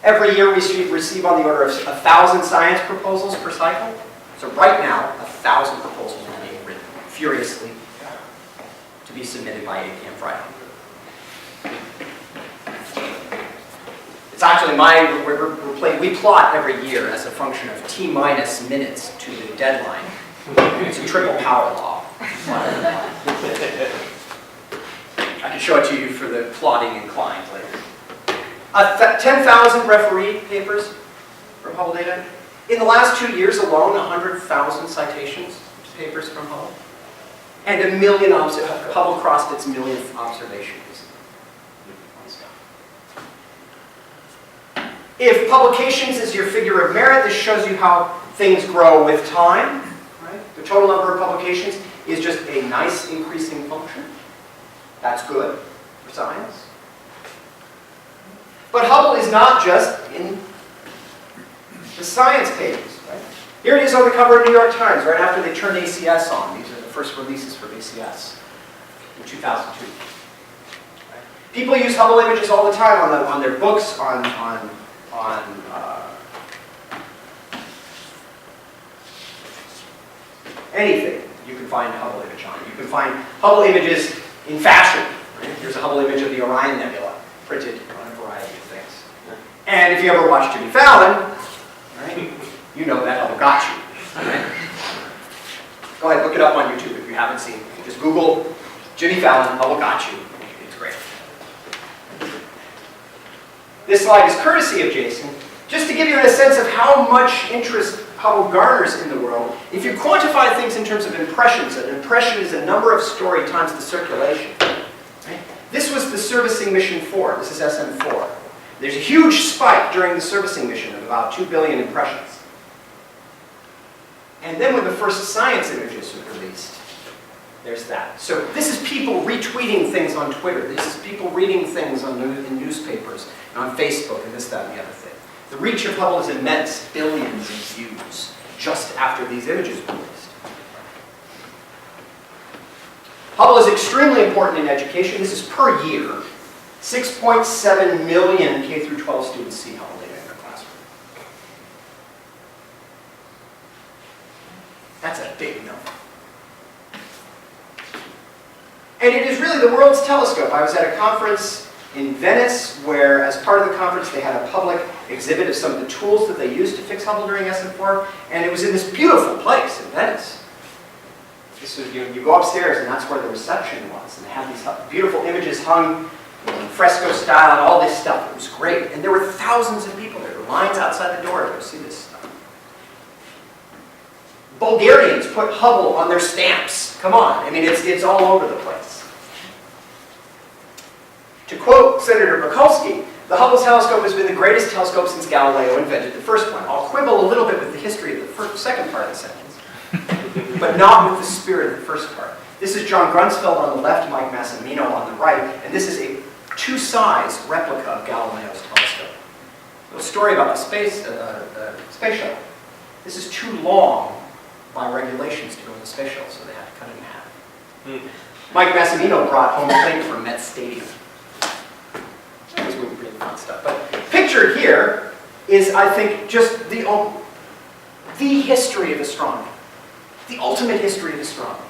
Every year we receive on the order of 1,000 science proposals per cycle. So right now, 1,000 proposals are being written furiously to be submitted by 8 p.m. Friday. It's actually we plot every year as a function of t minus minutes to the deadline. It's a triple power law. I can show it to you for the plotting inclined later. 10,000 referee papers from Hubble data. In the last 2 years alone, 100,000 citations, papers from Hubble. And Hubble crossed its millionth observation. If publications is your figure of merit, this shows you how things grow with time. Right? The total number of publications is just a nice increasing function. That's good for science. But Hubble is not just in the science pages. Right? Here it is on the cover of New York Times, right after they turned ACS on. These are the first releases for ACS in 2002. Right? People use Hubble images all the time on their books, on anything you can find a Hubble image on. You can find Hubble images in fashion. Right? Here's a Hubble image of the Orion Nebula, printed on a variety of things. And if you ever watched Jimmy Fallon, right, you know that Hubble got you. Right? Go ahead, look it up on YouTube if you haven't seen it. Just Google Jimmy Fallon, Hubble got you. It's great. This slide is courtesy of Jason, just to give you a sense of how much interest Hubble garners in the world. If you quantify things in terms of impressions, an impression is a number of story times the circulation. Right? This was the servicing mission 4. This is SM4. There's a huge spike during the servicing mission of about 2 billion impressions. And then when the first science images were released, there's that. So this is people retweeting things on Twitter. This is people reading things in newspapers and on Facebook and this, that, and the other thing. The reach of Hubble is immense, billions of views just after these images were released. Hubble is extremely important in education. This is per year. 6.7 million K through 12 students see Hubble data in their classroom. That's a big number. And it is really the world's telescope. I was at a conference in Venice where, as part of the conference, they had a public exhibit of some of the tools that they used to fix Hubble during SM4, and it was in this beautiful place in Venice. This was, you go upstairs, and that's where the reception was, and they had these beautiful images hung in fresco style and all this stuff. It was great, and there were thousands of people. There were lines outside the door to go see this stuff. Bulgarians put Hubble on their stamps. Come on, I mean, it's all over the place. To quote Senator Mikulski, the Hubble telescope has been the greatest telescope since Galileo invented the first one. I'll quibble a little bit with the history of the second part of the sentence, but not with the spirit of the first part. This is John Grunsfeld on the left, Mike Massimino on the right, and this is a two-size replica of Galileo's telescope. A little story about the space shuttle. This is too long by regulations to go in the space shuttle, so they had to cut it in half. Mike Massimino brought home a plate from Met Stadium. That was really fun stuff. But pictured here is, I think, just the history of astronomy. The ultimate history of astronomy.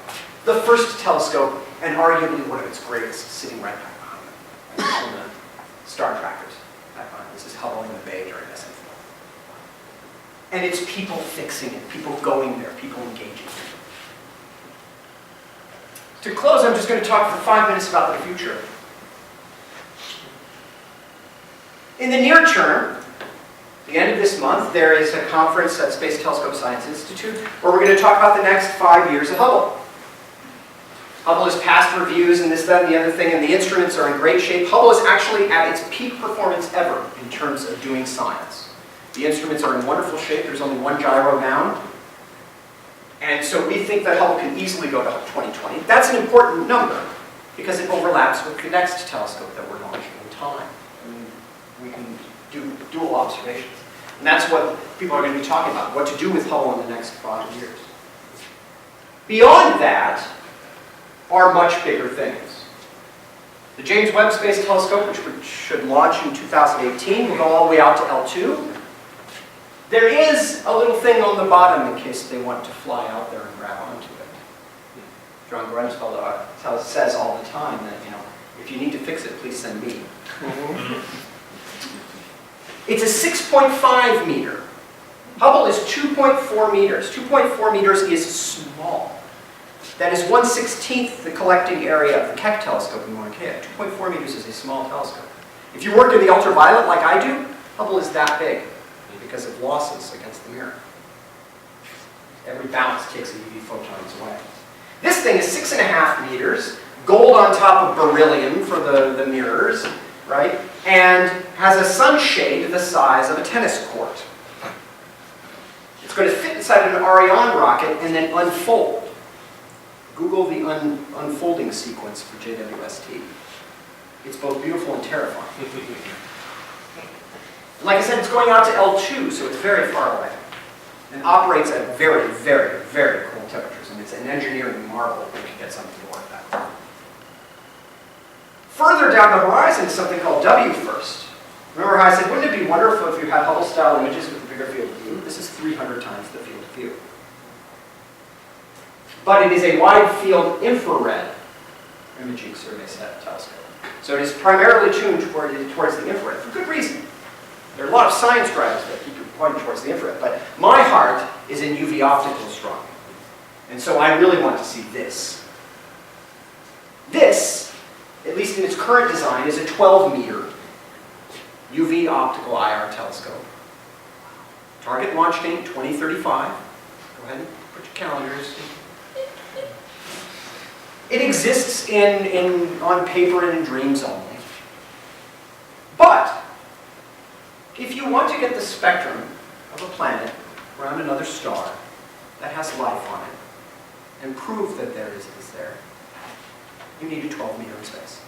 The first telescope, and arguably one of its greatest, sitting right back behind it. Right? On the star trackers back behind. This is Hubble in the Bay during SM4. And it's people fixing it, people going there, people engaging. To close, I'm just going to talk for 5 minutes about the future. In the near term, the end of this month, there is a conference at Space Telescope Science Institute where we're going to talk about the next 5 years of Hubble. Hubble has passed reviews and this, that, and the other thing, and the instruments are in great shape. Hubble is actually at its peak performance ever in terms of doing science. The instruments are in wonderful shape. There's only one gyro down. And so we think that Hubble can easily go to 2020. That's an important number because it overlaps with the next telescope that we're launching in time. We can do dual observations. And that's what people are going to be talking about, what to do with Hubble in the next 5 years. Beyond that are much bigger things. The James Webb Space Telescope, which should launch in 2018, will go all the way out to L2. There is a little thing on the bottom in case they want to fly out there and grab onto it. John Grunsfeld says all the time that, if you need to fix it, please send me. It's a 6.5 meter. Hubble is 2.4 meters. 2.4 meters is small. That is 1/16 the collecting area of the Keck telescope in Mauna Kea. 2.4 meters is a small telescope. If you work in the ultraviolet like I do, Hubble is that big because of losses against the mirror. Every bounce takes a UV photons away. This thing is 6.5 meters, gold on top of beryllium for the mirrors, right? And has a sunshade the size of a tennis court. It's going to fit inside an Ariane rocket and then unfold. Google the unfolding sequence for JWST. It's both beautiful and terrifying. Like I said, it's going out to L2, so it's very far away. And operates at very, very, very cold temperatures. And it's an engineering marvel if we can get something to work that way. Further down the horizon is something called W first. Remember how I said, wouldn't it be wonderful if you had Hubble-style images with a bigger field of view? This is 300 times the field of view. But it is a wide field infrared imaging survey telescope. So it is primarily tuned towards the infrared, for good reason. There are a lot of science drivers that keep you pointing towards the infrared, but my heart is in UV optical astronomy. And so I really want to see this. This, at least in its current design, is a 12-meter UV optical IR telescope. Target launch date 2035. Go ahead and put your calendars. It exists on paper and in dreams only. But if you want to get the spectrum of a planet around another star that has life on it and prove that there is there, you need a 12-meter in space.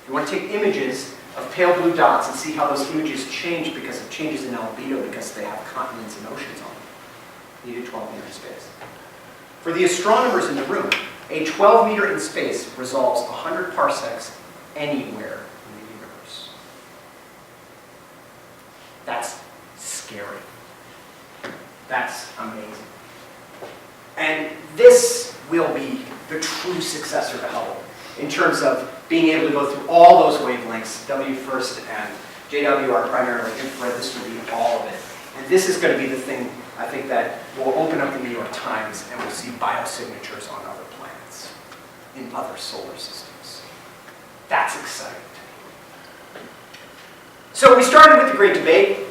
If you want to take images of pale blue dots and see how those images change because of changes in albedo because they have continents and oceans on them, you need a 12-meter in space. For the astronomers in the room, a 12-meter in space resolves 100 parsecs anywhere in the universe. That's scary. That's amazing. And this will be the true successor to Hubble in terms of being able to go through all those wavelengths. W first and JW are primarily infrared. This will be all of it. And this is going to be the thing, I think, that will open up the New York Times and we'll see biosignatures on other planets, in other solar systems. That's exciting. So we started with the great debate,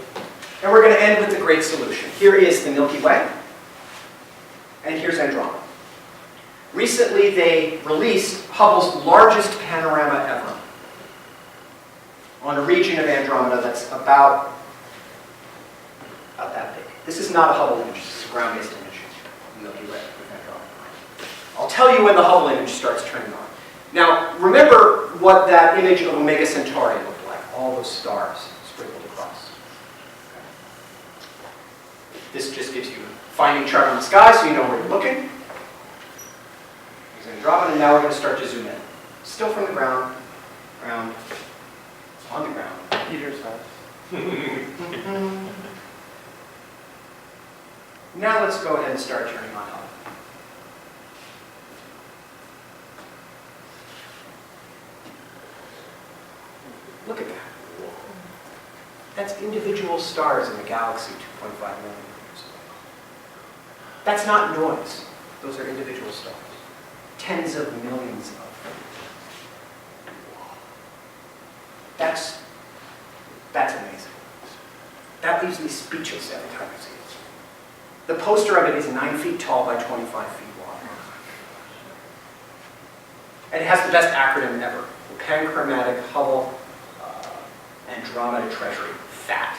and we're going to end with the great solution. Here is the Milky Way, and here's Andromeda. Recently, they released Hubble's largest panorama ever on a region of Andromeda that's about that big. This is not a Hubble image, this is a ground-based image of the Milky Way with Andromeda. I'll tell you when the Hubble image starts turning on. Now, remember what that image of Omega Centauri looked like, all those stars sprinkled across. This just gives you a finding chart on the sky so you know where you're looking. There's Andromeda, and now we're going to start to zoom in. Still from the ground, on the ground. Peter's house. Now let's go ahead and start turning on Hubble. Look at that. That's individual stars in the galaxy 2.5 million years away. That's not noise. Those are individual stars. Tens of millions of them. That's amazing. That leaves me speechless every time I see it. The poster of it is 9 feet tall by 25 feet wide. And it has the best acronym ever. The Panchromatic Hubble Andromeda Treasury. FAT.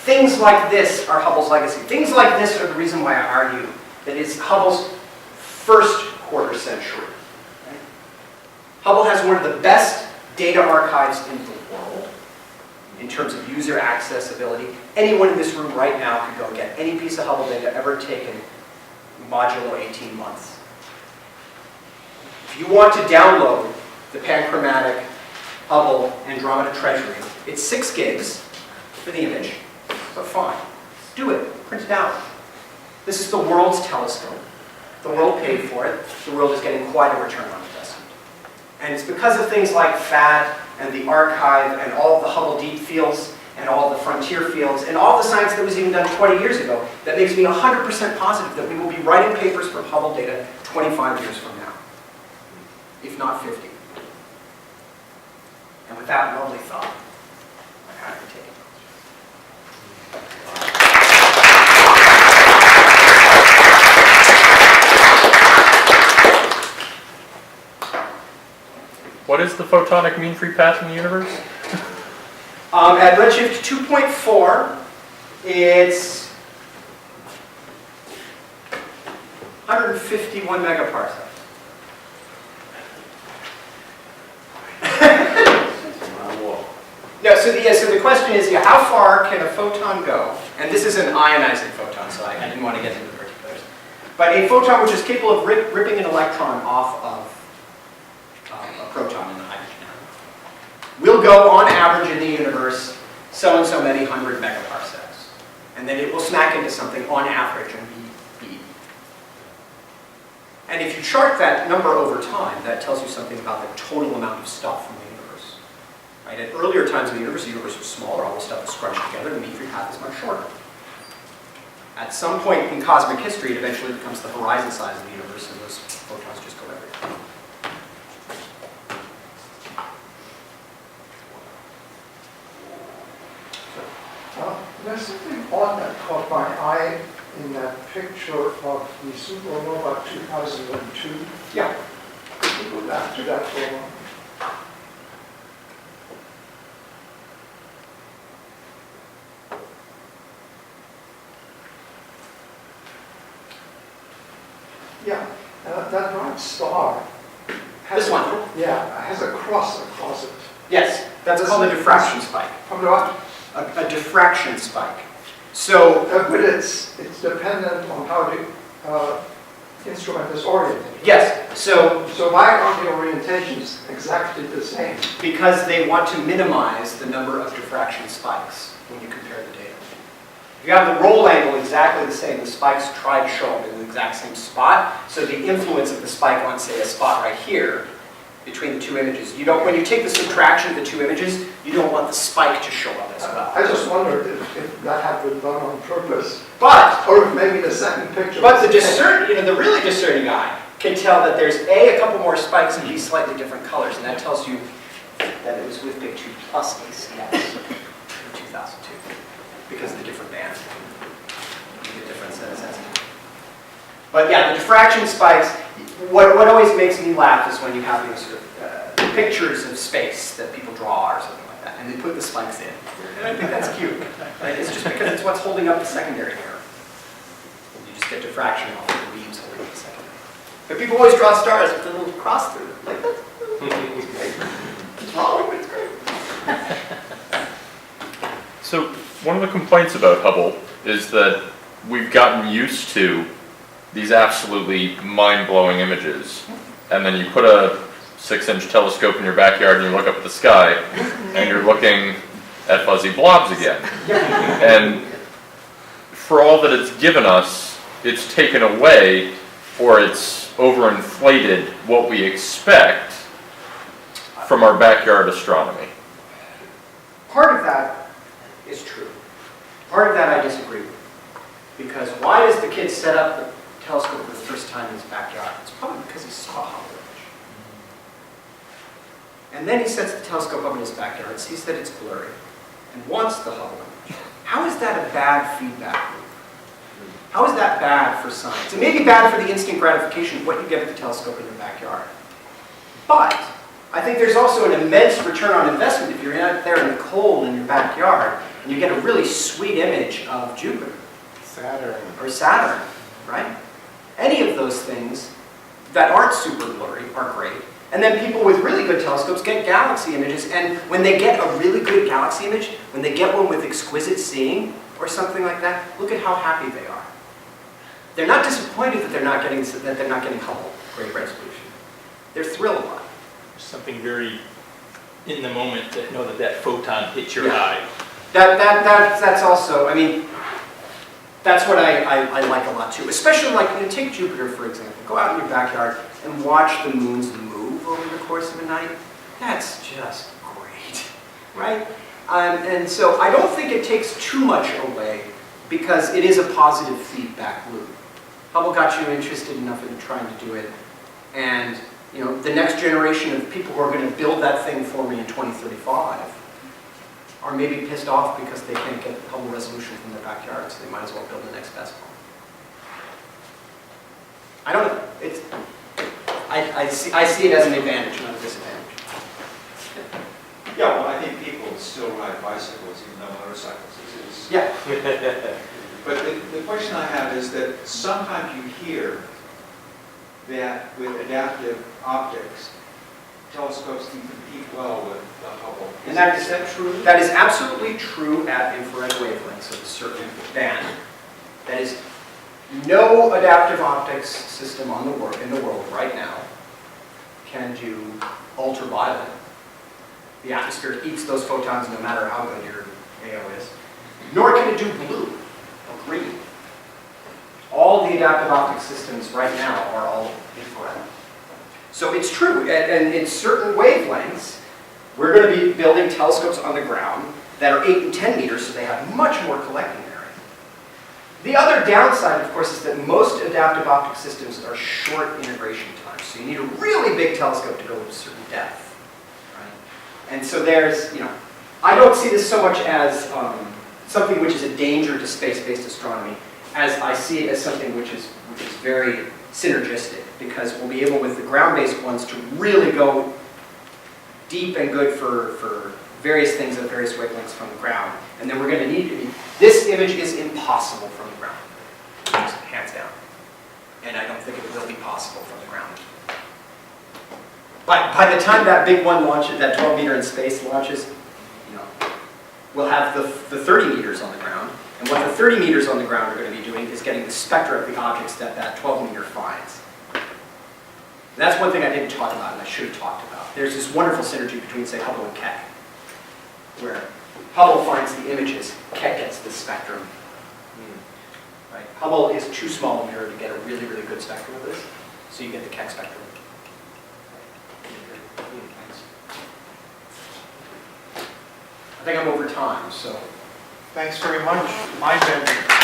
Things like this are Hubble's legacy. Things like this are the reason why I argue that it's Hubble's first quarter century. Right? Hubble has one of the best data archives in the world in terms of user accessibility. Anyone in this room right now could go get any piece of Hubble data ever taken modulo 18 months. If you want to download the Panchromatic Hubble Andromeda Treasury, it's 6 gigs for the image, but fine. Do it. Print it out. This is the world's telescope. The world paid for it. The world is getting quite a return on investment. And it's because of things like FAT and the archive and all of the Hubble deep fields and all the frontier fields and all the science that was even done 20 years ago, that makes me 100% positive that we will be writing papers from Hubble data 25 years from now, if not 50. And with that lovely thought, I'm happy to take it. What is the photonic mean free path in the universe? At redshift 2.4, it's 151 megaparsecs. No, so the question is, how far can a photon go? And this is an ionizing photon, so I didn't want to get into the particulars. But a photon which is capable of ripping an electron off of a proton in the hydrogen atom will go, on average in the universe, so and so many 100 megaparsecs. And then it will smack into something on average and be. And if you chart that number over time, that tells you something about the total amount of stuff from the universe. Right? At earlier times in the universe was smaller, all the stuff was scrunched together, the mean free path is much shorter. At some point in cosmic history, it eventually becomes the horizon size of the universe, and those photons just go everywhere. There's something odd that caught my eye in that picture of the supernova 2002. Yeah. Could you go back to that for a moment? Yeah, that bright star has This one? has a cross across it. Yes, that's called a diffraction spike. From the what? A diffraction spike. So, But it's dependent on how the instrument is oriented. yes, so So why are the orientations exactly the same? because they want to minimize the number of diffraction spikes when you compare the data. If you have the roll angle exactly the same, the spikes try to show up in the exact same spot, so the influence of the spike on, say, a spot right here, between the two images. You don't, when you take the subtraction of the two images, you don't want the spike to show up as well. I just wondered if that had been done on purpose, But or if maybe the second picture. But the the really discerning eye can tell that there's a couple more spikes and B slightly different colors, and that tells you that it was with big 2 plus ACS in 2002 because of the different bands. You get a different set of sensitivity. But yeah, the diffraction spikes. What always makes me laugh is when you have these sort of pictures of space that people draw or something like that, and they put the spikes in. And I think that's cute. Right? It's just because it's what's holding up the secondary mirror. You just get diffraction off of the beams holding up the secondary. But people always draw stars with a little cross through them. Like, that's great. It's wrong, but it's great. So one of the complaints about Hubble is that we've gotten used to these absolutely mind-blowing images, and then you put a 6-inch telescope in your backyard and you look up at the sky, and you're looking at fuzzy blobs again. And for all that it's given us, it's taken away, or it's overinflated what we expect from our backyard astronomy. Part of that is true. Part of that I disagree with. Because why does the kid set up the telescope for the first time in his backyard? It's probably because he saw a Hubble image. And then he sets the telescope up in his backyard, sees that it's blurry, and wants the Hubble image. How is that a bad feedback loop? How is that bad for science? It may be bad for the instant gratification of what you get at the telescope in your backyard. But I think there's also an immense return on investment if you're out there in the cold in your backyard and you get a really sweet image of Jupiter. Or Saturn, right? Any of those things that aren't super blurry are great. And then people with really good telescopes get galaxy images, and when they get a really good galaxy image, when they get one with exquisite seeing or something like that, look at how happy they are. They're not disappointed that they're not getting Hubble great resolution. They're thrilled by it. Something very in the moment that know that photon hits your eye. That's also, I mean, that's what I like a lot too. Especially like, take Jupiter for example. Go out in your backyard and watch the moons move over the course of a night. That's just great. right? And so I don't think it takes too much away because it is a positive feedback loop. Hubble got you interested enough in trying to do it, and you know, the next generation of people who are going to build that thing for me in 2035 are maybe pissed off because they can't get the Hubble resolution from their backyard, so they might as well build the next best one. I don't know. It's, I see it as an advantage, not a disadvantage. Yeah, well, I think people still ride bicycles even though motorcycles exist. Yeah. But the question I have is that sometimes you hear that with adaptive optics, telescopes can compete well with the Hubble. And that Is that true? That is absolutely true at infrared wavelengths of a certain band. That is, no adaptive optics system in the world right now can do ultraviolet. The atmosphere eats those photons no matter how good your AO is. Nor can it do blue or green. All the adaptive optics systems right now are all infrared. So it's true, and in certain wavelengths, we're going to be building telescopes on the ground that are 8 and 10 meters, so they have much more collecting area. The other downside, of course, is that most adaptive optic systems are short integration times. So you need a really big telescope to go to a certain depth. Right? And so there's, you know, I don't see this so much as something which is a danger to space-based astronomy, as I see it as something which is very synergistic, because we'll be able, with the ground-based ones, to really go deep and good for various things at various wavelengths from the ground. And then we're going to need to be, this image is impossible from the ground, just hands down. And I don't think it will be possible from the ground. But by the time that big one launches, that 12 meter in space launches, you know, we'll have the 30 meters on the ground. And what the 30 meters on the ground are going to be doing is getting the spectra of the objects that that 12 meter finds. And that's one thing I didn't talk about and I should have talked about. There's this wonderful synergy between, say, Hubble and Keck, where Hubble finds the images, Keck gets the spectrum. Right? Hubble is too small a mirror to get a really, really good spectrum of this, so you get the Keck spectrum. I think I'm over time, so. Thanks very much. My bad.